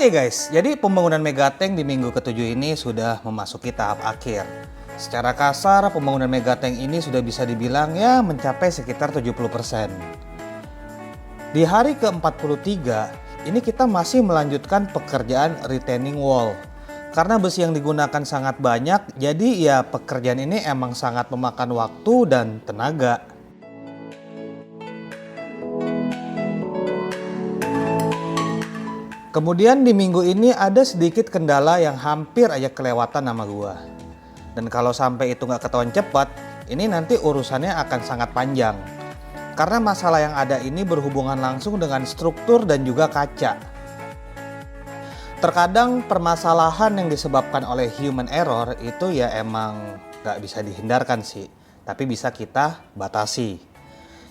Oke guys, jadi pembangunan Megatank di minggu ke-7 ini sudah memasuki tahap akhir. Secara kasar, pembangunan Megatank ini sudah bisa dibilang ya mencapai sekitar 70%. Di hari ke-43, ini kita masih melanjutkan pekerjaan retaining wall. Karena besi yang digunakan sangat banyak, jadi ya pekerjaan ini emang sangat memakan waktu dan tenaga. Kemudian di minggu ini ada sedikit kendala yang hampir aja kelewatan sama gua. Dan kalau sampai itu nggak ketahuan cepat, ini nanti urusannya akan sangat panjang. Karena masalah yang ada ini berhubungan langsung dengan struktur dan juga kaca. Terkadang permasalahan yang disebabkan oleh human error itu ya emang nggak bisa dihindarkan sih. Tapi bisa kita batasi.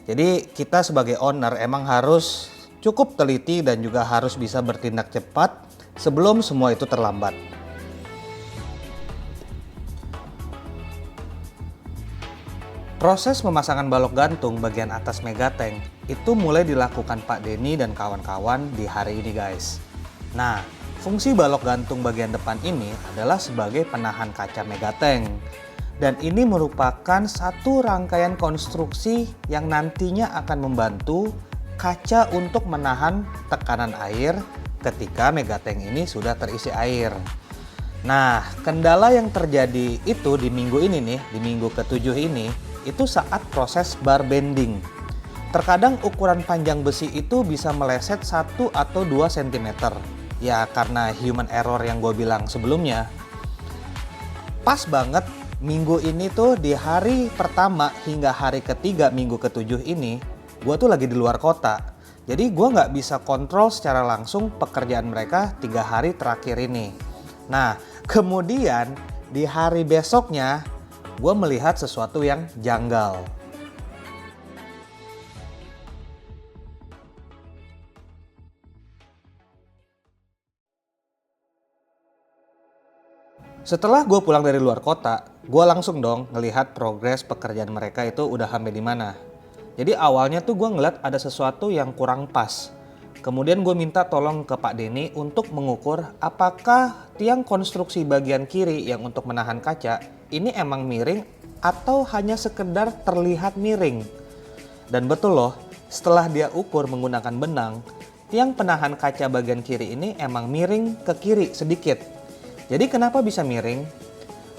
Jadi kita sebagai owner emang harus cukup teliti dan juga harus bisa bertindak cepat sebelum semua itu terlambat. Proses pemasangan balok gantung bagian atas Megatank itu mulai dilakukan Pak Denny dan kawan-kawan di hari ini guys. Nah, fungsi balok gantung bagian depan ini adalah sebagai penahan kaca Megatank. Dan ini merupakan satu rangkaian konstruksi yang nantinya akan membantu kaca untuk menahan tekanan air ketika Megatank ini sudah terisi air. Nah, kendala yang terjadi itu di minggu ini nih, di minggu ke-7 ini, itu saat proses bar bending. Terkadang ukuran panjang besi itu bisa meleset 1 atau 2 cm. Ya karena human error yang gue bilang sebelumnya. Pas banget minggu ini tuh di hari pertama hingga hari ketiga minggu ke-7 ini, gue tuh lagi di luar kota. Jadi gue nggak bisa kontrol secara langsung pekerjaan mereka 3 hari terakhir ini. Nah, kemudian di hari besoknya gue melihat sesuatu yang janggal. Setelah gue pulang dari luar kota, gue langsung dong ngelihat progres pekerjaan mereka itu udah sampai di mana. Jadi awalnya tuh gue ngeliat ada sesuatu yang kurang pas. Kemudian gue minta tolong ke Pak Denny untuk mengukur apakah tiang konstruksi bagian kiri yang untuk menahan kaca ini emang miring atau hanya sekedar terlihat miring. Dan betul loh, setelah dia ukur menggunakan benang, tiang penahan kaca bagian kiri ini emang miring ke kiri sedikit. Jadi kenapa bisa miring?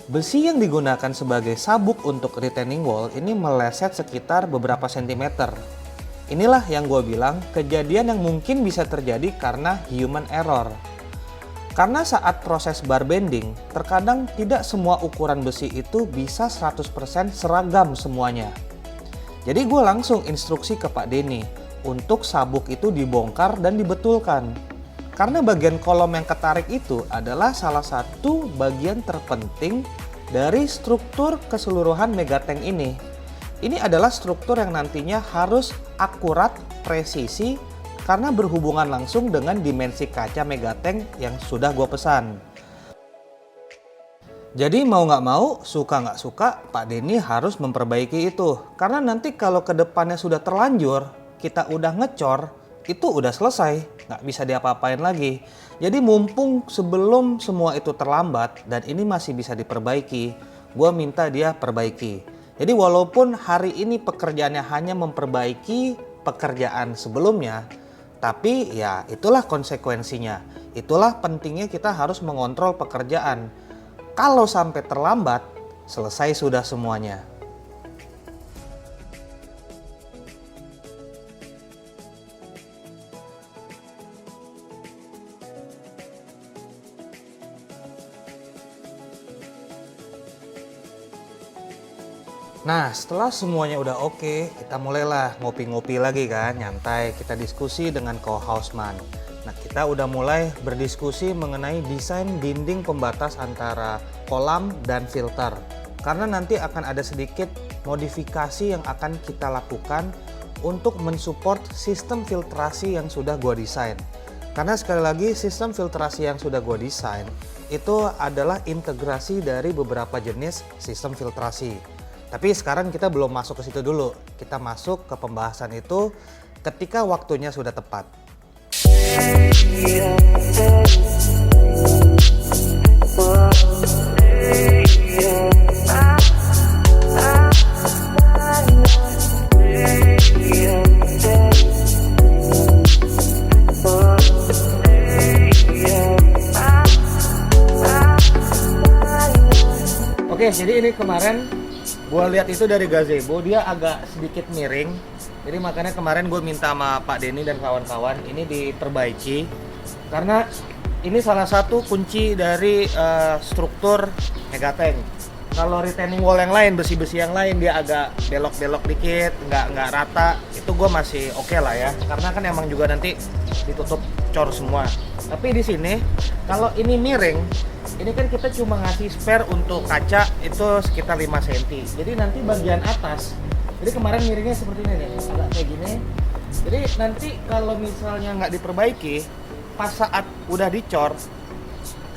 Besi yang digunakan sebagai sabuk untuk retaining wall ini meleset sekitar beberapa sentimeter. Inilah yang gue bilang kejadian yang mungkin bisa terjadi karena human error. Karena saat proses bar bending, terkadang tidak semua ukuran besi itu bisa 100% seragam semuanya. Jadi gue langsung instruksi ke Pak Denny untuk sabuk itu dibongkar dan dibetulkan. Karena bagian kolom yang ketarik itu adalah salah satu bagian terpenting dari struktur keseluruhan Megatank ini. Ini adalah struktur yang nantinya harus akurat, presisi, karena berhubungan langsung dengan dimensi kaca Megatank yang sudah gue pesan. Jadi mau nggak mau, suka nggak suka, Pak Denny harus memperbaiki itu. Karena nanti kalau kedepannya sudah terlanjur, kita udah ngecor, itu udah selesai, nggak bisa diapa-apain lagi. Jadi mumpung sebelum semua itu terlambat dan ini masih bisa diperbaiki, gue minta dia perbaiki. Jadi walaupun hari ini pekerjaannya hanya memperbaiki pekerjaan sebelumnya, tapi ya itulah konsekuensinya. Itulah pentingnya kita harus mengontrol pekerjaan. Kalau sampai terlambat, selesai sudah semuanya. Nah, setelah semuanya udah oke, kita mulailah ngopi-ngopi lagi kan, nyantai, kita diskusi dengan co-houseman. Nah, kita udah mulai berdiskusi mengenai desain dinding pembatas antara kolam dan filter. Karena nanti akan ada sedikit modifikasi yang akan kita lakukan untuk mensupport sistem filtrasi yang sudah gua desain. Karena sekali lagi sistem filtrasi yang sudah gua desain itu adalah integrasi dari beberapa jenis sistem filtrasi. Tapi sekarang kita belum masuk ke situ dulu. Kita masuk ke pembahasan itu ketika waktunya sudah tepat. Oke, jadi ini kemarin gue lihat itu dari gazebo, dia agak sedikit miring. Jadi makanya kemarin gue minta sama Pak Denny dan kawan-kawan ini diperbaiki. Karena ini salah satu kunci dari struktur megatank. Kalau retaining wall yang lain, besi-besi yang lain dia agak belok-belok dikit, nggak rata, itu gue masih oke lah ya. Karena kan emang juga nanti ditutup cor semua. Tapi di sini kalau ini miring, ini kan kita cuma ngasih spare untuk kaca itu sekitar 5 cm. Jadi nanti bagian atas, jadi kemarin miringnya seperti ini nih, agak kayak gini. Jadi nanti kalau misalnya nggak diperbaiki, pas saat udah dicor,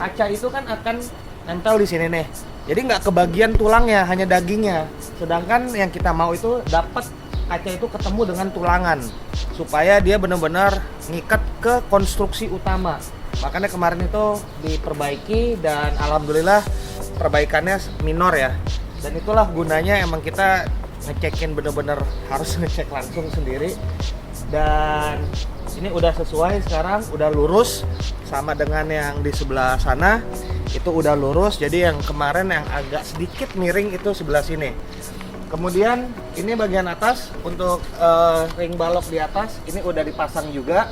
kaca itu kan akan nempel di sini nih. Jadi nggak kebagian tulangnya, hanya dagingnya. Sedangkan yang kita mau itu dapat kaca itu ketemu dengan tulangan, supaya dia benar-benar ngikat ke konstruksi utama. Makanya kemarin itu diperbaiki dan alhamdulillah perbaikannya minor ya. Dan itulah gunanya emang kita ngecekin bener-bener harus ngecek langsung sendiri. Dan ini udah sesuai sekarang, udah lurus sama dengan yang di sebelah sana. Itu udah lurus, jadi yang kemarin yang agak sedikit miring itu sebelah sini. Kemudian ini bagian atas untuk ring balok di atas ini udah dipasang juga.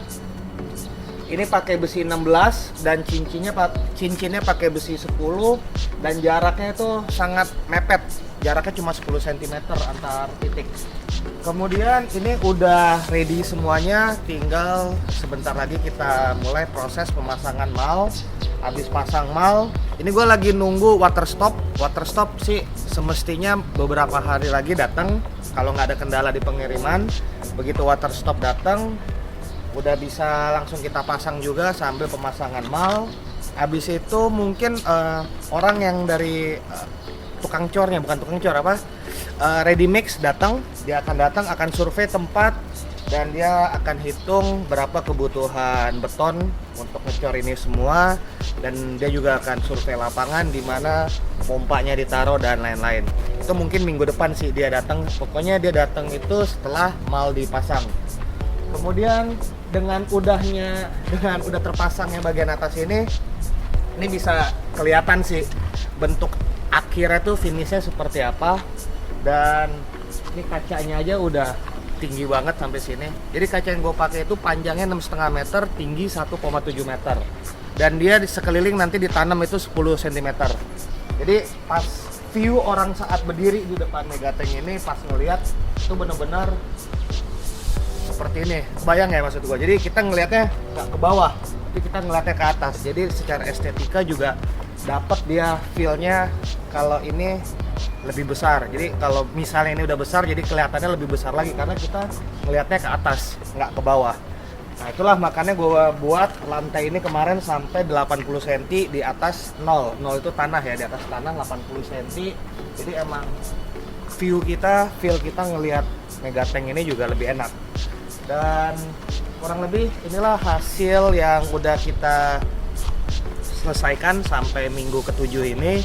Ini pakai besi 16 dan cincinnya pakai besi 10 dan jaraknya itu sangat mepet. Jaraknya cuma 10 cm antar titik. Kemudian ini udah ready semuanya, tinggal sebentar lagi kita mulai proses pemasangan mal. Habis pasang mal, ini gue lagi nunggu water stop. Water stop sih semestinya beberapa hari lagi datang kalau nggak ada kendala di pengiriman. Begitu water stop datang, udah bisa langsung kita pasang juga sambil pemasangan mal. Habis itu mungkin orang yang dari tukang cornya, bukan tukang cor apa, ready mix datang, dia akan survei tempat dan dia akan hitung berapa kebutuhan beton untuk ngecor ini semua, dan dia juga akan survei lapangan di mana pompanya ditaruh dan lain-lain. Itu mungkin minggu depan sih dia datang. Pokoknya dia datang itu setelah mal dipasang. Kemudian dengan udah terpasangnya bagian atas ini bisa kelihatan sih bentuk akhirnya tuh finishnya seperti apa. Dan ini kacanya aja udah tinggi banget sampai sini. Jadi kaca yang gue pakai itu panjangnya 6,5 meter, tinggi 1,7 meter. Dan dia di sekeliling nanti ditanam itu 10 cm. Jadi pas view orang saat berdiri di depan megatank ini pas ngelihat itu benar-benar seperti ini. Bayang ya maksud gue. Jadi kita ngelihatnya nggak ke bawah, tapi kita ngelihatnya ke atas. Jadi secara estetika juga dapat dia feel-nya kalau ini lebih besar. Jadi kalau misalnya ini udah besar, jadi kelihatannya lebih besar lagi karena kita ngelihatnya ke atas, nggak ke bawah. Nah itulah makanya gue buat lantai ini kemarin sampai 80 cm di atas 0 itu tanah ya, di atas tanah 80 cm. Jadi emang feel kita ngelihat megatank ini juga lebih enak. Dan kurang lebih inilah hasil yang udah kita selesaikan sampai minggu ke-7 ini.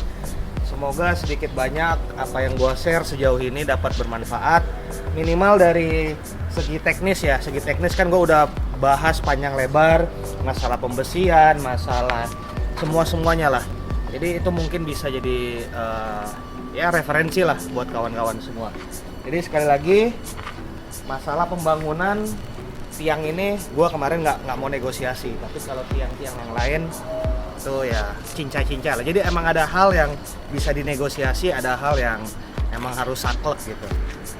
Semoga sedikit banyak apa yang gua share sejauh ini dapat bermanfaat, minimal dari segi teknis ya. Segi teknis kan gua udah bahas panjang lebar masalah pembesian, masalah semuanya lah. Jadi itu mungkin bisa jadi ya referensi lah buat kawan-kawan semua. Jadi sekali lagi masalah pembangunan tiang ini gua kemarin nggak mau negosiasi, tapi kalau tiang-tiang yang lain itu ya cinca-cinca lah. Jadi emang ada hal yang bisa dinegosiasi, ada hal yang emang harus saklek gitu.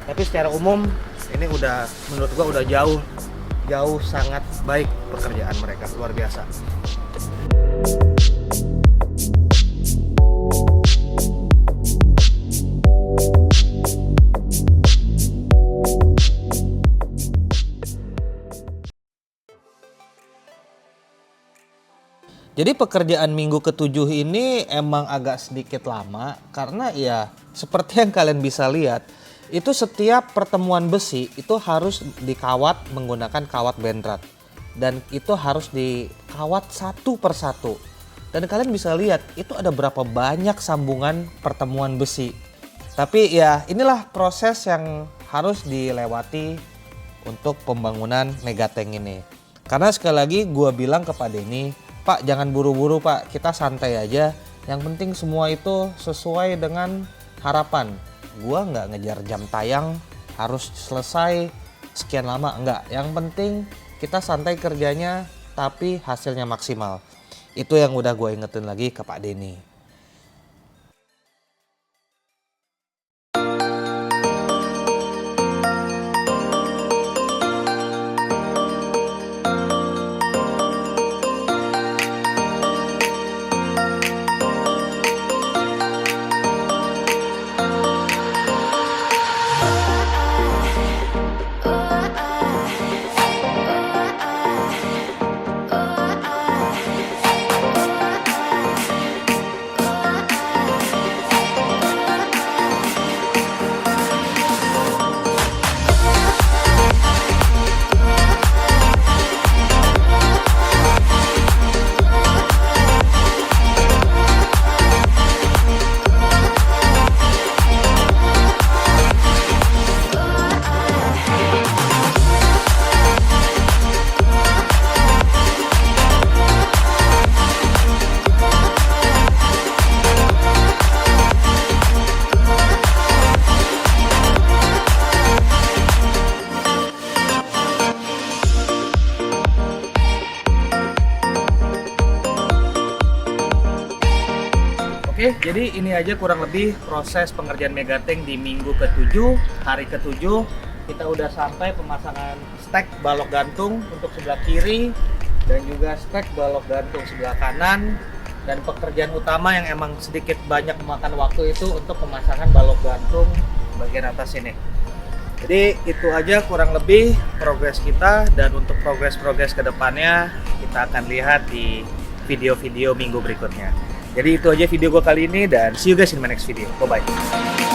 Tapi secara umum ini udah menurut gua udah jauh sangat baik pekerjaan mereka, luar biasa. Jadi pekerjaan minggu ke-7 ini emang agak sedikit lama karena ya seperti yang kalian bisa lihat, itu setiap pertemuan besi itu harus dikawat menggunakan kawat benrat. dan itu harus dikawat satu persatu. Dan kalian bisa lihat itu ada berapa banyak sambungan pertemuan besi. Tapi ya inilah proses yang harus dilewati untuk pembangunan megatank ini. Karena sekali lagi gue bilang ke Pak Denny, Pak jangan buru-buru Pak, kita santai aja. Yang penting semua itu sesuai dengan harapan. Gue nggak ngejar jam tayang harus selesai sekian lama, enggak. Yang penting kita santai kerjanya tapi hasilnya maksimal. Itu yang udah gue ingetin lagi ke Pak Denny. Oke, jadi ini aja kurang lebih proses pengerjaan megatank di minggu ke-7, hari ke-7. Kita udah sampai pemasangan stek balok gantung untuk sebelah kiri dan juga stek balok gantung sebelah kanan. Dan pekerjaan utama yang emang sedikit banyak memakan waktu itu untuk pemasangan balok gantung bagian atas ini. Jadi itu aja kurang lebih progres kita, dan untuk progres-progres kedepannya kita akan lihat di video-video minggu berikutnya. Jadi itu aja video gue kali ini, dan see you guys in my next video. Bye-bye.